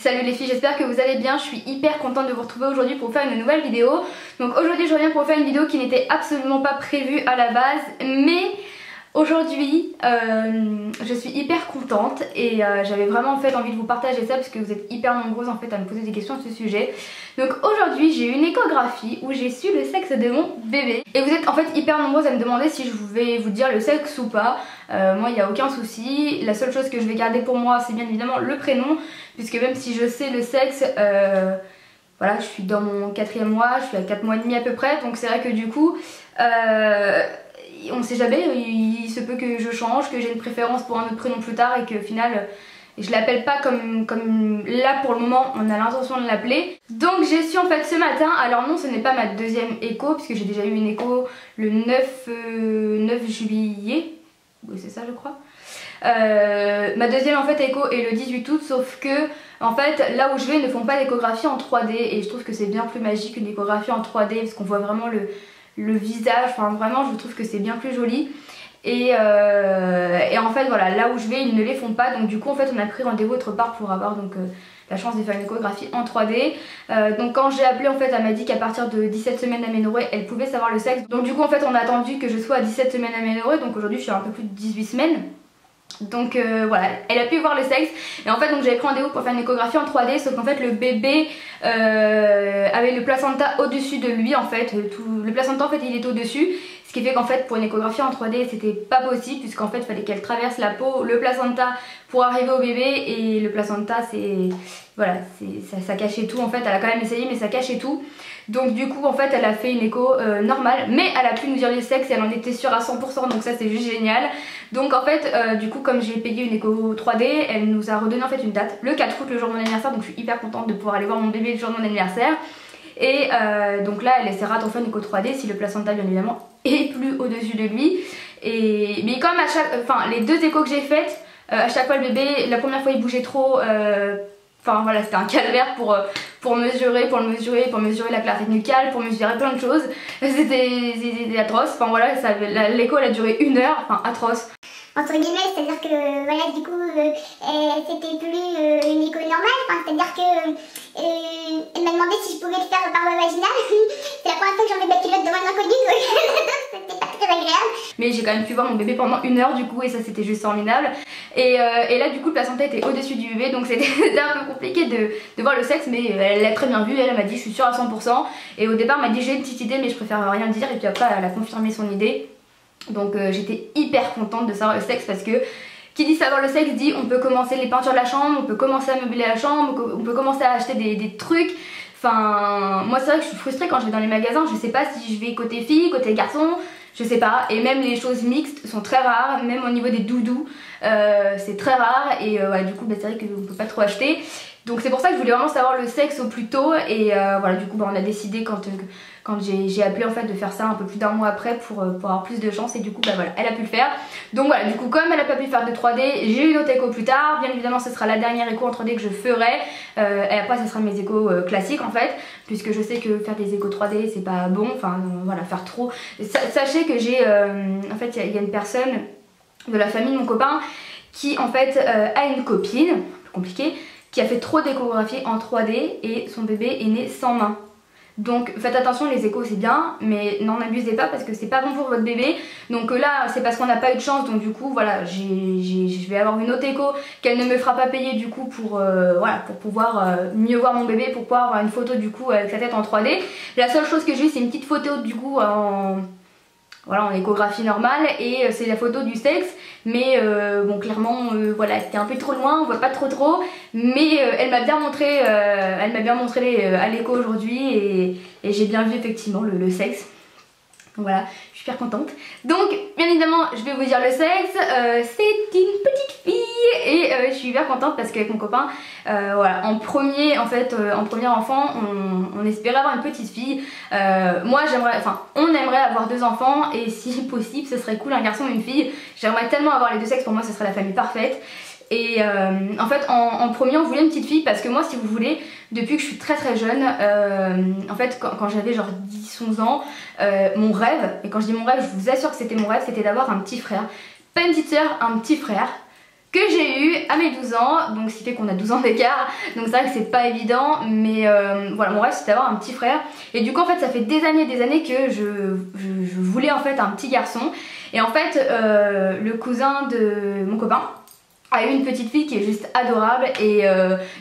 Salut les filles, j'espère que vous allez bien, je suis hyper contente de vous retrouver aujourd'hui pour faire une nouvelle vidéo. Donc aujourd'hui je reviens pour faire une vidéo qui n'était absolument pas prévue à la base, mais aujourd'hui je suis hyper contente et j'avais vraiment en fait envie de vous partager ça parce que vous êtes hyper nombreuses en fait à me poser des questions à ce sujet. Donc aujourd'hui j'ai eu une échographie où j'ai su le sexe de mon bébé et vous êtes en fait hyper nombreuses à me demander si je vais vous dire le sexe ou pas. Moi il n'y a aucun souci, la seule chose que je vais garder pour moi c'est bien évidemment le prénom, puisque même si je sais le sexe, voilà, je suis dans mon 4e mois, je suis à 4 mois et demi à peu près, donc c'est vrai que du coup on sait jamais, il se peut que je change, que j'ai une préférence pour un autre prénom plus tard et qu'au final je l'appelle pas comme là pour le moment on a l'intention de l'appeler. Donc j'ai su en fait ce matin, alors non ce n'est pas ma deuxième écho puisque j'ai déjà eu une écho le 9 juillet, oui c'est ça je crois. Ma deuxième en fait écho est le 18 août, sauf que en fait là où je vais ils ne font pas d'échographie en 3D et je trouve que c'est bien plus magique qu'une échographie en 3D parce qu'on voit vraiment le visage, enfin vraiment je trouve que c'est bien plus joli. Et en fait voilà, là où je vais ils ne les font pas, donc du coup en fait on a pris rendez-vous autre part pour avoir donc la chance de faire une échographie en 3D. Donc quand j'ai appelé en fait elle m'a dit qu'à partir de 17 semaines d'aménorrhée elle pouvait savoir le sexe. Donc du coup en fait on a attendu que je sois à 17 semaines d'aménorrhée, donc aujourd'hui je suis à un peu plus de 18 semaines. Donc voilà, elle a pu voir le sexe et en fait donc j'avais pris rendez-vous pour faire une échographie en 3D, sauf qu'en fait le bébé avait le placenta au-dessus de lui en fait, le placenta en fait il est au-dessus, ce qui fait qu'en fait pour une échographie en 3D c'était pas possible puisqu'en fait il fallait qu'elle traverse la peau, le placenta pour arriver au bébé et le placenta c'est voilà, ça cachait tout en fait, elle a quand même essayé mais ça cachait tout. Donc du coup en fait elle a fait une écho normale, mais elle a pu nous dire le sexe et elle en était sûre à 100%, donc ça c'est juste génial. Donc en fait du coup comme j'ai payé une écho 3D, elle nous a redonné en fait une date, le 4 août, le jour de mon anniversaire, donc je suis hyper contente de pouvoir aller voir mon bébé le jour de mon anniversaire. Et donc là elle essaiera d'en faire une écho 3D si le placenta bien évidemment est plus au-dessus de lui. Mais comme à chaque, enfin les deux échos que j'ai faites, à chaque fois le bébé, la première fois il bougeait trop, enfin voilà c'était un calvaire pour mesurer la clarté nucale, pour mesurer plein de choses. C'était atroce, enfin voilà, l'écho elle a duré 1 heure, enfin atroce. Entre guillemets, c'est-à-dire que voilà, du coup c'était plus une écho normale, enfin, c'est-à-dire que elle m'a demandé si je pouvais le faire par voie vaginale. C'est la première fois que j'enlève ma culotte devant un inconnu, donc c'était pas très agréable. Mais j'ai quand même pu voir mon bébé pendant 1 heure du coup et ça c'était juste formidable. Et là du coup le placenta était au-dessus du bébé, donc c'était un peu compliqué de voir le sexe, mais elle l'a très bien vu, elle m'a dit je suis sûre à 100%. Et au départ elle m'a dit j'ai une petite idée mais je préfère rien dire, et puis après elle a confirmé son idée. Donc j'étais hyper contente de savoir le sexe parce que qui dit savoir le sexe dit on peut commencer les peintures de la chambre, on peut commencer à meubler la chambre, on peut commencer à acheter des trucs. Enfin moi c'est vrai que je suis frustrée quand je vais dans les magasins, je sais pas si je vais côté fille, côté garçon, je sais pas. Et même les choses mixtes sont très rares, même au niveau des doudous c'est très rare. Et ouais, du coup bah, c'est vrai qu'on peut pas trop acheter. Donc c'est pour ça que je voulais vraiment savoir le sexe au plus tôt. Et voilà, du coup bah, on a décidé quand j'ai appelé en fait de faire ça un peu plus d'1 mois après pour avoir plus de chance, et du coup bah voilà, elle a pu le faire. Donc voilà, du coup comme elle a pas pu faire de 3D, j'ai eu une autre écho plus tard. Bien évidemment ce sera la dernière écho en 3D que je ferai, et après ce sera mes échos classiques en fait, puisque je sais que faire des échos 3D c'est pas bon, enfin voilà, faire trop. Sachez que j'ai en fait il y a une personne de la famille de mon copain qui en fait a une copine, compliqué, qui a fait trop d'échographies en 3D et son bébé est né sans main. Donc faites attention, les échos c'est bien, mais n'en abusez pas parce que c'est pas bon pour votre bébé. Donc là c'est parce qu'on n'a pas eu de chance, donc du coup voilà, je vais avoir une autre écho qu'elle ne me fera pas payer du coup pour, voilà, pour pouvoir mieux voir mon bébé, pour pouvoir avoir une photo du coup avec sa tête en 3D. La seule chose que j'ai eu c'est une petite photo du coup voilà, en échographie normale, et c'est la photo du sexe, mais bon clairement voilà, c'était un peu trop loin, on voit pas trop, mais elle m'a bien montré, à l'écho aujourd'hui, et j'ai bien vu effectivement le sexe. Donc voilà, je suis super contente. Donc bien évidemment je vais vous dire le sexe, c'est une petite fille et je suis hyper contente parce qu'avec mon copain, voilà, en premier enfant on espérait avoir une petite fille. Moi j'aimerais, enfin on aimerait avoir 2 enfants, et si possible ce serait cool un garçon et une fille. J'aimerais tellement avoir les 2 sexes, pour moi ce serait la famille parfaite. Et en fait en premier on voulait une petite fille parce que moi, si vous voulez, depuis que je suis très jeune, en fait quand j'avais genre 10-11 ans, mon rêve, et quand je dis mon rêve je vous assure que c'était mon rêve, c'était d'avoir un petit frère. Pas une petite soeur, un petit frère que j'ai eu à mes 12 ans, donc ce qui fait qu'on a 12 ans d'écart, donc c'est vrai que c'est pas évident, mais voilà, mon rêve c'est d'avoir un petit frère, et du coup en fait ça fait des années que je voulais en fait un petit garçon, et en fait le cousin de mon copain a eu une petite fille qui est juste adorable, et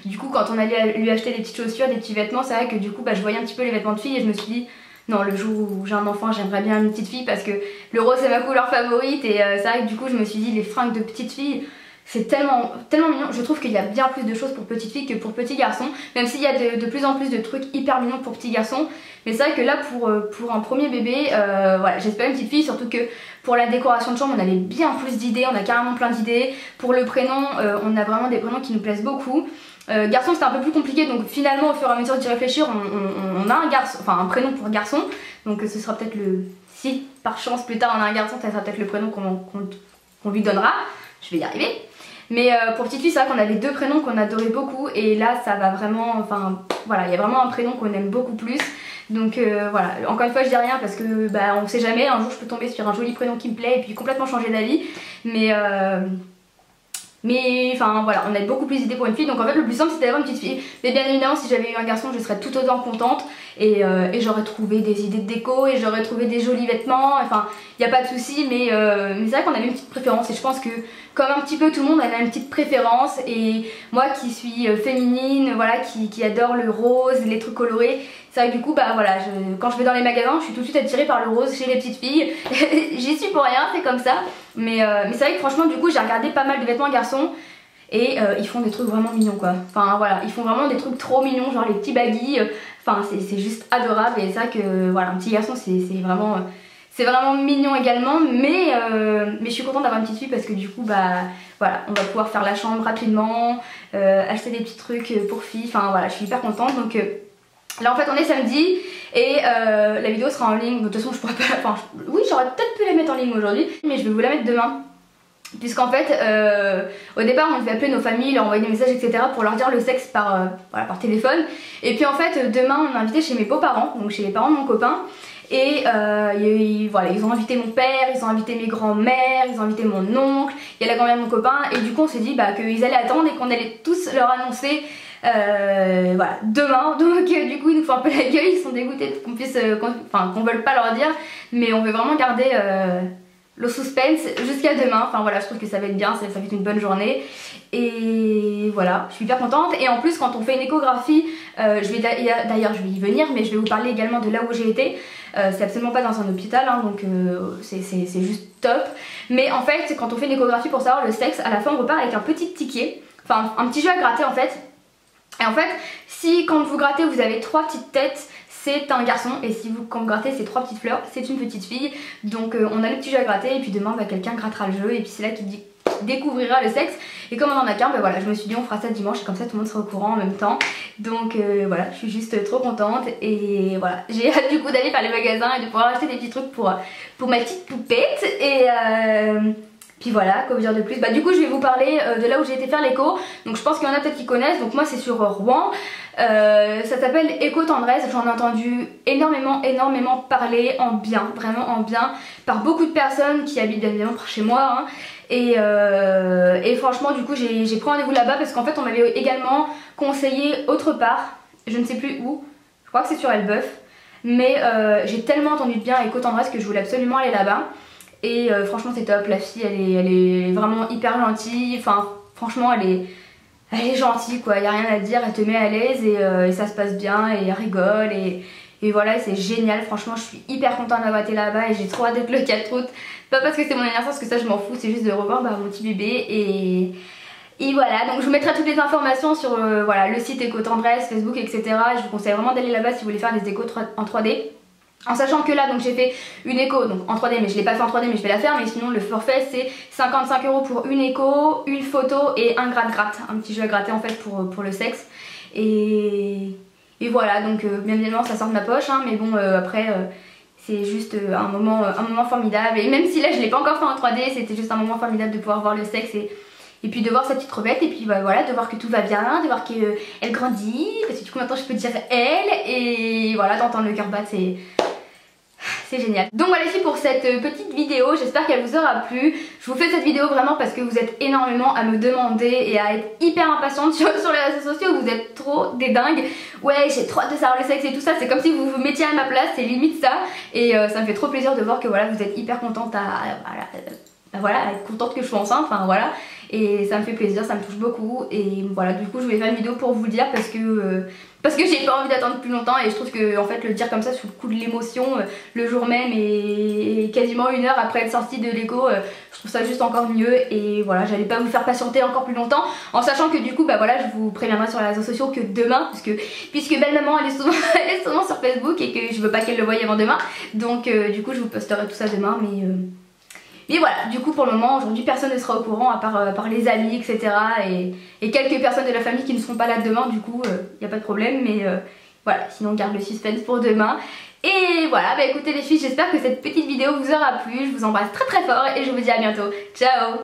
du coup quand on allait lui acheter des petites chaussures, des petits vêtements, c'est vrai que du coup je voyais un petit peu les vêtements de fille et je me suis dit non, le jour où j'ai un enfant j'aimerais bien une petite fille parce que le rose c'est ma couleur favorite, et c'est vrai que du coup je me suis dit les fringues de petite fille c'est tellement mignon. Je trouve qu'il y a bien plus de choses pour petite fille que pour petit garçon, même s'il y a de plus en plus de trucs hyper mignons pour petit garçon, mais c'est vrai que là pour un premier bébé, voilà, j'espère une petite fille, surtout que pour la décoration de chambre on avait bien plus d'idées, on a carrément plein d'idées. Pour le prénom, on a vraiment des prénoms qui nous plaisent beaucoup. Garçon c'était un peu plus compliqué, donc finalement au fur et à mesure d'y réfléchir on a un garçon, enfin un prénom pour garçon, donc ce sera peut-être si par chance plus tard on a un garçon, ça sera peut-être le prénom qu'on lui donnera, je vais y arriver. Mais pour petite fille c'est vrai qu'on avait 2 prénoms qu'on adorait beaucoup, et là ça va vraiment, enfin voilà, il y a vraiment un prénom qu'on aime beaucoup plus. Donc voilà, encore une fois je dis rien parce que bah on sait jamais, un jour je peux tomber sur un joli prénom qui me plaît et puis complètement changer d'avis, mais enfin voilà, on a beaucoup plus d'idées pour une fille, donc en fait le plus simple c'était d'avoir une petite fille. Mais bien évidemment si j'avais eu un garçon je serais tout autant contente, et j'aurais trouvé des idées de déco, et j'aurais trouvé des jolis vêtements, enfin il n'y a pas de souci, mais c'est vrai qu'on avait une petite préférence, et je pense que comme un petit peu tout le monde on a une petite préférence, et moi qui suis féminine, voilà, qui adore le rose, les trucs colorés, c'est vrai que du coup bah voilà, quand je vais dans les magasins je suis tout de suite attirée par le rose chez les petites filles. J'y suis pour rien, c'est comme ça, mais c'est vrai que franchement du coup j'ai regardé pas mal de vêtements garçons, et ils font des trucs vraiment mignons quoi, enfin voilà, ils font vraiment des trucs trop mignons, genre les petits baggy, enfin c'est juste adorable, et c'est vrai que voilà, un petit garçon c'est vraiment mignon également, mais je suis contente d'avoir une petite fille parce que du coup bah voilà, on va pouvoir faire la chambre rapidement, acheter des petits trucs pour filles, enfin voilà, je suis hyper contente. Donc là en fait on est samedi, et la vidéo sera en ligne, de toute façon je pourrais pas, enfin oui j'aurais peut-être pu la mettre en ligne aujourd'hui, mais je vais vous la mettre demain. Puisqu'en fait, au départ on devait appeler nos familles, leur envoyer des messages etc. pour leur dire le sexe par par téléphone. Et puis en fait demain on est invité chez mes beaux-parents, donc chez les parents de mon copain. Et voilà, ils ont invité mon père, ils ont invité mes grands-mères, ils ont invité mon oncle, il y a la grand-mère de mon copain, et du coup on s'est dit bah, qu'ils allaient attendre et qu'on allait tous leur annoncer voilà, demain. Donc du coup ils nous font un peu la gueule, ils sont dégoûtés qu'on puisse, qu'on veuille pas leur dire, mais on veut vraiment garder le suspense jusqu'à demain. Enfin voilà, je trouve que ça va être bien, ça va être une bonne journée, et voilà, je suis hyper contente. Et en plus quand on fait une échographie, d'ailleurs je vais y venir, mais je vais vous parler également de là où j'ai été. C'est absolument pas dans un hôpital, hein, donc c'est juste top. Mais en fait quand on fait une échographie pour savoir le sexe, à la fin on repart avec un petit ticket, enfin un petit jeu à gratter en fait. Et en fait si quand vous grattez vous avez 3 petites têtes, c'est un garçon, et si quand vous grattez ces 3 petites fleurs, c'est une petite fille. Donc on a le petit jeu à gratter, et puis demain bah, quelqu'un grattera le jeu, et puis c'est là qu'il découvrira le sexe. Et comme on en a qu'un, bah voilà, je me suis dit on fera ça dimanche, et comme ça tout le monde sera au courant en même temps. Donc voilà, je suis juste trop contente, et voilà, j'ai hâte du coup d'aller faire les magasins et de pouvoir acheter des petits trucs pour ma petite poupette. Et puis voilà, quoi vous dire de plus. Bah du coup je vais vous parler de là où j'ai été faire l'écho. Donc je pense qu'il y en a peut-être qui connaissent, donc moi c'est sur Rouen. Ça s'appelle Écho Tendresse, j'en ai entendu énormément parler en bien, vraiment en bien, par beaucoup de personnes qui habitent bien évidemment par chez moi, hein. Et franchement du coup j'ai pris rendez-vous là-bas parce qu'en fait on m'avait également conseillé autre part, je ne sais plus où, je crois que c'est sur Elbeuf, mais j'ai tellement entendu de bien à Écho Tendresse que je voulais absolument aller là-bas. Et franchement c'est top, la fille elle est vraiment hyper gentille, enfin franchement elle est gentille quoi, y a rien à dire, elle te met à l'aise, et ça se passe bien, et elle rigole, et voilà, c'est génial. Franchement je suis hyper contente d'avoir été là-bas, et j'ai trop hâte d'être le 4 août, pas parce que c'est mon anniversaire, parce que ça je m'en fous, c'est juste de revoir bah, mon petit bébé, et voilà. Donc je vous mettrai toutes les informations sur voilà, le site Écho Tendresse, Facebook etc. Je vous conseille vraiment d'aller là-bas si vous voulez faire des échos en 3D. En sachant que là donc j'ai fait une écho donc en 3D, mais je l'ai pas fait en 3D, mais je vais la faire. Mais sinon le forfait c'est 55 € pour une écho, une photo et un gratte-gratte, un petit jeu à gratter en fait pour le sexe. Et voilà, donc bien évidemment ça sort de ma poche, hein, mais bon après c'est juste un moment formidable. Et même si là je l'ai pas encore fait en 3D, c'était juste un moment formidable de pouvoir voir le sexe, et puis de voir sa petite crevette, et puis bah, voilà, de voir que tout va bien, de voir qu'elle grandit, parce que du coup maintenant je peux dire elle, et voilà, d'entendre le cœur battre, c'est c'est génial. Donc voilà les filles pour cette petite vidéo, j'espère qu'elle vous aura plu. Je vous fais cette vidéo vraiment parce que vous êtes énormément à me demander et à être hyper impatiente sur les réseaux sociaux, vous êtes trop des dingues. Ouais, j'ai trop hâte de savoir le sexe et tout ça, c'est comme si vous vous mettiez à ma place, c'est limite ça. Et ça me fait trop plaisir de voir que voilà, vous êtes hyper contente à être contente que je sois enceinte, enfin voilà. Et ça me fait plaisir, ça me touche beaucoup. Et voilà, du coup je voulais faire une vidéo pour vous le dire parce que j'ai pas envie d'attendre plus longtemps. Et je trouve que en fait le dire comme ça sous le coup de l'émotion, le jour même et quasiment 1 heure après être sortie de l'écho, je trouve ça juste encore mieux. Et voilà, j'allais pas vous faire patienter encore plus longtemps, en sachant que du coup bah voilà, je vous préviendrai sur les réseaux sociaux que demain, puisque belle maman elle est souvent sur Facebook et que je veux pas qu'elle le voie avant demain. Donc du coup je vous posterai tout ça demain. Mais voilà, du coup pour le moment aujourd'hui personne ne sera au courant à part les amis etc. Et quelques personnes de la famille qui ne seront pas là demain, du coup y a pas de problème. Mais voilà, sinon on garde le suspense pour demain. Et voilà, bah écoutez les filles, j'espère que cette petite vidéo vous aura plu. Je vous embrasse très très fort et je vous dis à bientôt. Ciao!